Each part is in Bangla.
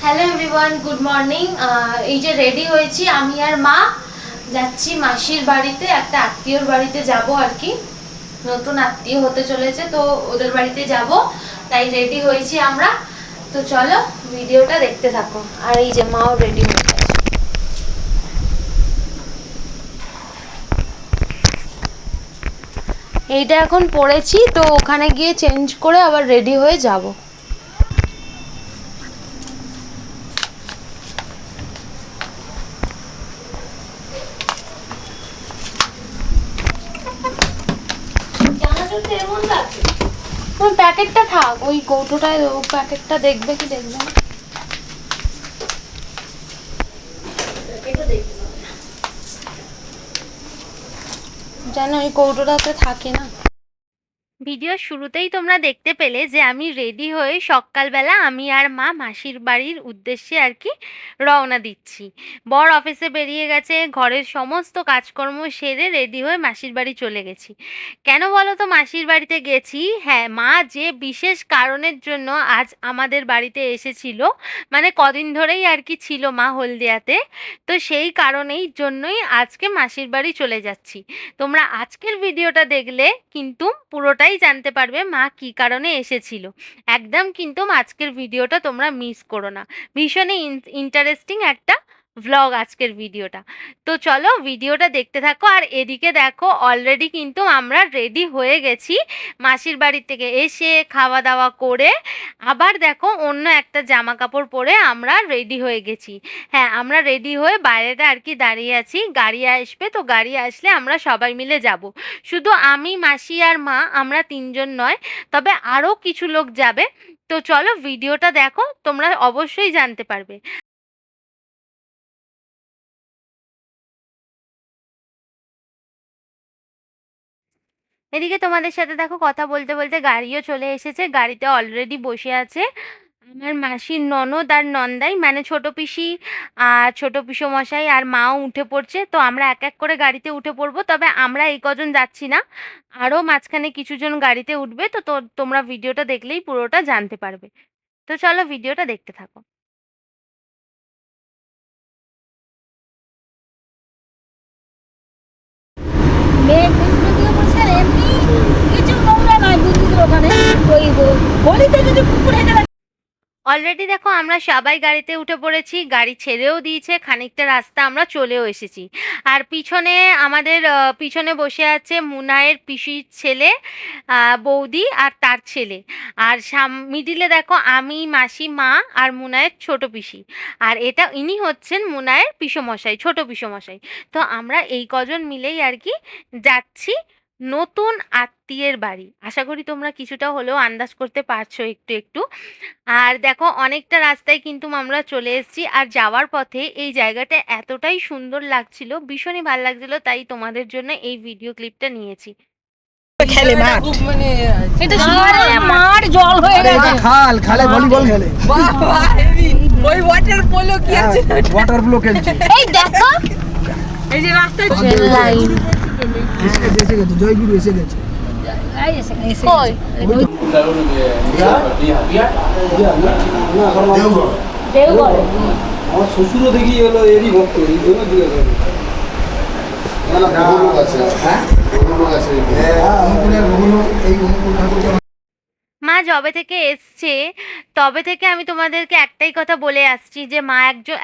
Hello everyone, good morning. এই যে রেডি হয়েছি, আমি আর মা যাচ্ছি মাসির বাড়িতে, একটা আত্মীয়র বাড়িতে যাব আর কি। নতুন আত্মীয় হতে চলেছে, তো ওদের বাড়িতে যাব, তাই রেডি হয়েছি আমরা। তো চলো ভিডিওটা দেখতে থাকো। আর এই যে মাও রেডি হয়ে গেছে। এইটা এখন পরেছি, তো ওখানে গিয়ে চেঞ্জ করে আবার রেডি হয়ে যাব। ওই প্যাকেটটা থাক, ওই কৌটোটায় প্যাকেটটা দেখবে কি দেখবে না? জানো ওই কৌটোটাতে থাকে না। ভিডিওর শুরুতেই তোমরা দেখতে পেলে যে আমি রেডি হয়ে সকালবেলা আমি আর মা মাসির বাড়ির উদ্দেশ্যে আর কি রওনা দিচ্ছি। বর অফিসে বেরিয়ে গেছে, ঘরের সমস্ত কাজকর্ম সেরে রেডি হয়ে মাসির বাড়ি চলে গেছি। কেন বলো তো মাসির বাড়িতে গেছি? হ্যাঁ, মা যে বিশেষ কারণের জন্য আজ আমাদের বাড়িতে এসেছিল, মানে কদিন ধরেই আর কি ছিল মা হলদিয়াতে, তো সেই কারণেই জন্যই আজকে মাসির বাড়ি চলে যাচ্ছি। তোমরা আজকের ভিডিওটা দেখলে কিন্তু পুরোটাই জানতে পারবে মা কি কারণে এসেছিল। একদম কিন্তু আজকের ভিডিওটা তোমরা মিস করো না। ভীষণই ইন্টারেস্টিং একটা ভ্লগ আজকের ভিডিওটা। তো চলো ভিডিওটা দেখতে থাকো। আর এদিকে দেখো অলরেডি কিন্তু আমরা রেডি হয়ে গেছি। মাসির বাড়ি থেকে এসে খাওয়া দাওয়া করে আবার দেখো অন্য একটা জামা কাপড় পরে আমরা রেডি হয়ে গেছি। হ্যাঁ, আমরা রেডি হয়ে বাইরেটা আর কি দাঁড়িয়ে আছি, গাড়ি আসবে, তো গাড়ি আসলে আমরা সবাই মিলে যাব। শুধু আমি, মাসি আর মা, আমরা তিনজন নয়, তবে আরও কিছু লোক যাবে। তো চলো ভিডিওটা দেখো, তোমরা অবশ্যই জানতে পারবে। এদিকে তোমাদের সাথে দেখো কথা বলতে বলতে গাড়িও চলে এসেছে, গাড়িতে অলরেডি বসে আছে আমার মাসির ননদ আর নন্দাই, মানে ছোট পিসি আর ছোট পিসোমশাই আর মাও উঠে পড়ছে। তো আমরা এক এক করে গাড়িতে উঠে পড়বো, তবে আমরা এই কজন যাচ্ছি না, আরও মাঝখানে কিছুজন গাড়িতে উঠবে। তো তোমরা ভিডিওটা দেখলেই পুরোটা জানতে পারবে। তো চলো ভিডিওটা দেখতে থাকো। মেয়েগুলো দিয়ে বলছে এমনি কিছু নোংরা নয় বুদ্ধিদের ওখানে ওই গলিতে যদি কুকুর হেঁটে অলরেডি দেখো আমরা সবাই গাড়িতে উঠে পড়েছি, গাড়ি ছেড়েও দিয়েছে, খানিকটা রাস্তা আমরা চলেও এসেছি। আর পিছনে আমাদের পিছনে বসে আছে মুনায়ের পিসির ছেলে, বৌদি আর তার ছেলে। আর মিডিলে দেখো আমি, মাসি, মা আর মুনায়ের ছোট পিসি। আর এটা ইনি হচ্ছেন মুনায়ের পিসোমশাই, ছোট পিসোমশাই। তো আমরা এই কজন মিলেই আর কি যাচ্ছি নতুন আত্মীয়ের বাড়ি। আশা করি তোমরা কিছুটা হলেও আন্দাজ করতে পারছো একটু একটু। আর দেখো অনেকটা রাস্তায় কিন্তু আমরা চলে এসেছি। আর যাওয়ার পথে এই জায়গাটা এতটাই সুন্দর লাগছিল, ভীষণই ভালো লাগছিল, তাই তোমাদের জন্য এই ভিডিও ক্লিপটা নিয়েছি। খেলে মাঠ মানে এটা মার জল হয়ে গেছে খাল খালে ভলিবল খেলে বাবা ওই ওয়াটার পোলো কি আছে ওয়াটার পোলো খেলছে এই দেখো এই যে রাস্তায় লাইন এসে গেছে জয়গুরু এসে গেছে কই দেওঘর আমার শ্বশুরও দেখি হলো এরই ভক্ত, এই জন্য জিজ্ঞাসা করি। মা যবে থেকে এসছে তবে থেকে আমি তোমাদেরকে একটাই কথা বলে আসছি যে মা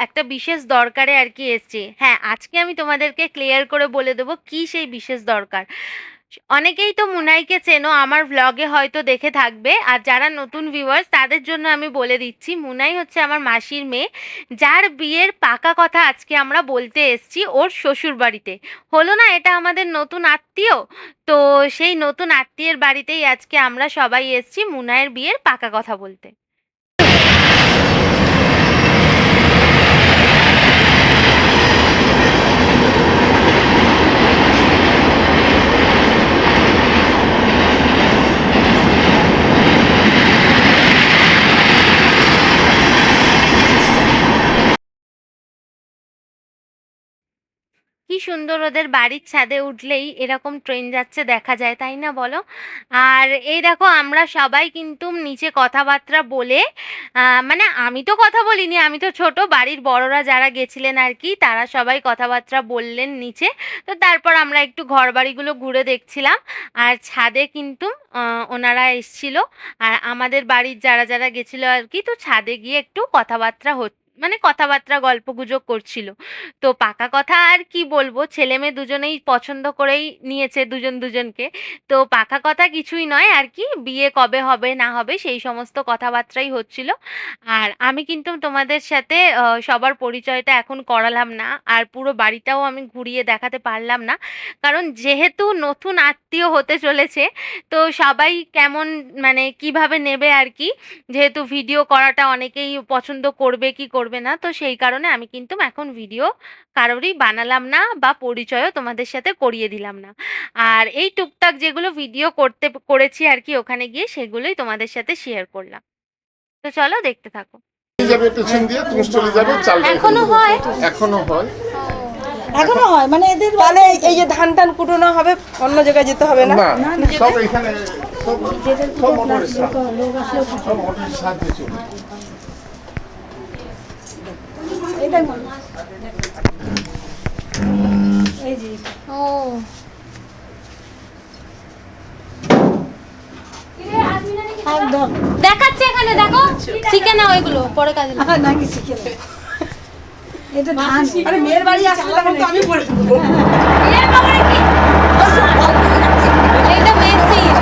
একটা বিশেষ দরকারে আর কি এসছে। হ্যাঁ, আজকে আমি তোমাদেরকে ক্লিয়ার করে বলে দেবো কি সেই বিশেষ দরকার। অনেকেই তো মুনাইকে চেনো, আমার ভ্লগে হয়তো দেখে থাকবে। আর যারা নতুন ভিউয়ার্স তাদের জন্য আমি বলে দিচ্ছি, মুনাই হচ্ছে আমার মাসির মেয়ে, যার বিয়ের পাকা কথা আজকে আমরা বলতে এসছি ওর শ্বশুর বাড়িতে। হলো না, এটা আমাদের নতুন আত্মীয়, তো সেই নতুন আত্মীয়ের বাড়িতেই আজকে আমরা সবাই এসছি মুনাইয়ের বিয়ের পাকা কথা বলতে। কি সুন্দর ওদের বাড়ির ছাদে উঠলেই এরকম ট্রেন যাচ্ছে দেখা যায়, তাই না বলো? আর এই দেখো আমরা সবাই কিন্তু নিচে কথাবার্তা বলে মানে আমি তো কথা বলিনি, আমি তো ছোট, বাড়ির বড়রা যারা গেছিলেন আর কি তারা সবাই কথাবার্তা বললেন নিচে। তো তারপর আমরা একটু ঘরবাড়িগুলো ঘুরে দেখছিলাম। আর ছাদে কিন্তু ওনারা এসছিল। আর আমাদের বাড়ির যারা যারা গেছিল আর কি, তো ছাদে গিয়ে একটু কথাবার্তা মানে কথাবার্তা গল্পগুজব করছিল। তো পাকা কথা আর কি বলবো, ছেলে মেয়ে দুজনেই পছন্দ করেই নিয়েছে দুজন দুজনকে। তো পাকা কথা কিছুই নয় আর কি, বিয়ে কবে হবে না হবে সেই সমস্ত কথাবার্তাই হচ্ছিল। আর আমি কিন্তু তোমাদের সাথে সবার পরিচয়টা এখন করালাম না, আর পুরো বাড়িটাও আমি ঘুরিয়ে দেখাতে পারলাম না, কারণ যেহেতু নতুন আত্মীয় হতে চলেছে, তো সবাই কেমন মানে কিভাবে নেবে আর কি, যেহেতু ভিডিও করাটা অনেকেই পছন্দ করবে কি করবে না, তো সেই কারণে আমি কিন্তু এখন ভিডিও কারোরই বানালাম না বা পরিচয়ও তোমাদের সাথে করিয়ে দিলাম না। আর এই টুকটাক যেগুলো ভিডিও করেছি আর কি ওখানে গিয়ে, সেগুলোই তোমাদের সাথে শেয়ার করলাম। তো চলো দেখতে থাকো। যাবে পেছন দিয়ে তুমি চলে যাবে, চাল এখনো হয়? এখনো হয়। এখনো হয় মানে এদের তাহলে এই যে ধান টান কুটোনো হবে, অন্য জায়গায় যেতে হবে না? না সব এখানে সব সব মোটরের সাহায্যে, লোক আসলেও সব মোটরের সাহায্যে চলে। এটাই মনে এই যে ও একদম দেখাচ্ছে এখানে, দেখো শিখে নাও এগুলো, পরে কাজে লাগবে। নাকি শিখে নেয়। এটা ধান আরে মেয়ের বাড়ি আসলে তখন তো আমি বলে দেবো। এর বাবারে কি? এইটা মেশিন।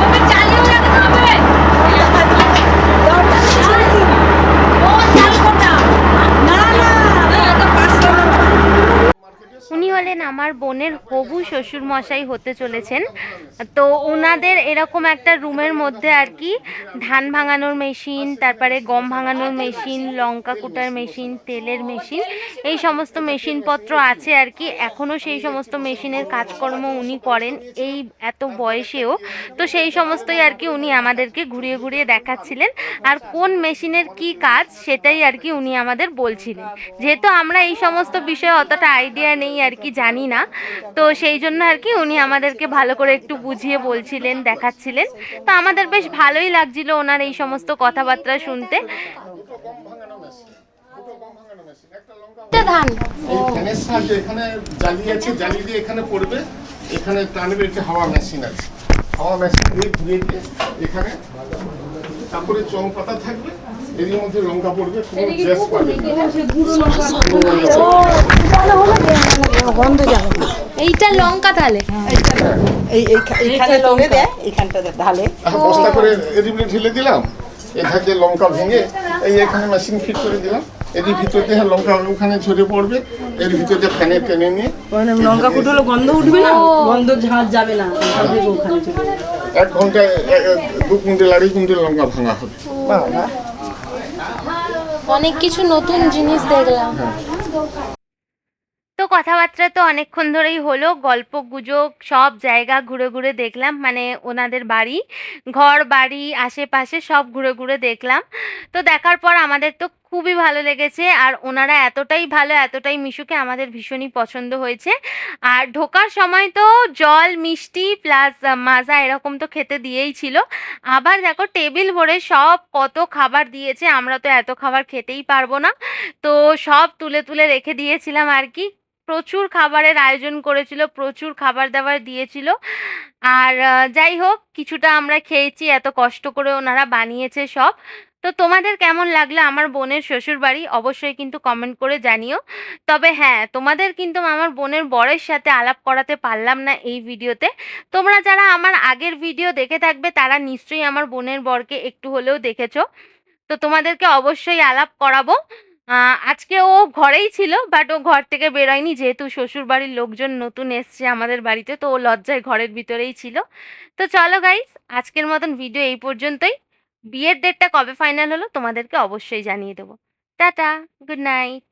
তবে চালিয়েও রাখতে হবে। ও চালু করতে হবে। না না উনি হলেন আমার বোনের হবু শ্বশুর মশাই হতে চলেছেন। তো ওনাদের এরকম একটা রুমের মধ্যে আর কি ধান ভাঙানোর মেশিন, তারপরে গম ভাঙানোর মেশিন, লঙ্কা কুটার মেশিন, তেলের মেশিন, এই সমস্ত মেশিনপত্র আছে আর কি। এখনও সেই সমস্ত মেশিনের কাজকর্ম উনি করেন এই এত বয়সেও। তো সেই সমস্তই আর কি উনি আমাদেরকে ঘুরিয়ে ঘুরিয়ে দেখাচ্ছিলেন। আর কোন মেশিনের কি কাজ সেটাই আর কি উনি আমাদের বলছিলেন, যেহেতু আমরা এই সমস্ত বিষয়ে অতটা আইডিয়া নেই আর কি, জানি না। তো সেই জন্য আর কি উনি আমাদেরকে ভালো করে একটু বুঝিয়ে বলছিলেন, দেখাচ্ছিলেন। তো আমাদের বেশ ভালোই লাগছিল ওনার এই সমস্ত কথাবার্তা শুনতে। এটা ধান এই ফ্যানের সাহায্যে এখানে জালি আছে, জালি দিয়ে এখানে পড়বে, এখানে টানবে, একটা হাওয়া মেশিন আছে, হাওয়া মেশিন দিয়ে ঘুরিয়ে দিয়ে এখানে তারপরে চং পাতা থাকবে, এর মধ্যে লঙ্কা পড়বে, কোনো গ্যাস পাবে না। গন্ধ যাবে না। এইটা লঙ্কা তাহলে এইখানে লগে দেয়, এইখানটাতে ঢালে। এখন বস্তা করে এর ভিতরে ঢেলে দিলাম, এখান দিয়ে লঙ্কা ভেঙে এই এখানে মেশিন ফিট করে দিলাম, এর ভিতরে দিয়ে লঙ্কা ওখানে ঝরে পড়বে, এর ভিতরে ফ্যানে টেনে নিয়ে মানে লঙ্কা কুটোলে গন্ধ উঠবে না, গন্ধ ঝাঁজ যাবে না, ওখানে চলে যাবে। 1 ঘন্টায় 2 কুইন্টাল 2.5 কুইন্টাল লঙ্কা ভাঙা হবে। বাবা, অনেক কিছু নতুন জিনিস দেখলাম। তো কথাবার্তা তো অনেকক্ষণ ধরেই হলো, গল্প গুজব সব জায়গা ঘুরে ঘুরে দেখলাম, মানে ওনাদের বাড়ি, ঘর বাড়ি আশেপাশে সব ঘুরে ঘুরে দেখলাম। তো দেখার পর আমাদের তো খুবই ভালো লেগেছে, আর ওনারা এতটাই ভালো, এতটাই মিশুকে আমাদের ভীষণই পছন্দ হয়েছে। আর ঢোকার সময় তো জল মিষ্টি প্লাস মাজা এরকম তো খেতে দিয়েই ছিল। আবার দেখো টেবিল ভরে সব কত খাবার দিয়েছে, আমরা তো এত খাবার খেতেই পারবো না। তো সব তুলে তুলে রেখে দিয়েছিলাম আর কি। প্রচুর খাবারের আয়োজন করেছিল, প্রচুর খাবার দাবার দিয়েছিল। আর যাই হোক কিছুটা আমরা খেয়েছি, এত কষ্ট করে ওনারা বানিয়েছে সব। তো তোমাদের কেমন লাগলো আমার বোনের শ্বশুর বাড়ি অবশ্যই কিন্তু কমেন্ট করে জানিও। তবে হ্যাঁ, তোমাদের কিন্তু আমার বোনের বরের সাথে আলাপ করাতে পারলাম না এই ভিডিওতে। তোমরা যারা আমার আগের ভিডিও দেখে থাকবে তারা নিশ্চয়ই আমার বোনের বরকে একটু হলেও দেখেছো। তো তোমাদেরকে অবশ্যই আলাপ করাবো। আজকে ও ঘরেই ছিল, বাট ও ঘর থেকে বেরোয়নি, যেহেতু শ্বশুর বাড়ির লোকজন নতুন এসছে আমাদের বাড়িতে, তো ও লজ্জায় ঘরের ভিতরেই ছিল। তো চলো গাইস, আজকের মতন ভিডিও এই পর্যন্তই। বিয়ের ডেটটা কবে ফাইনাল হলো তোমাদেরকে অবশ্যই জানিয়ে দেবো। Tata, good night.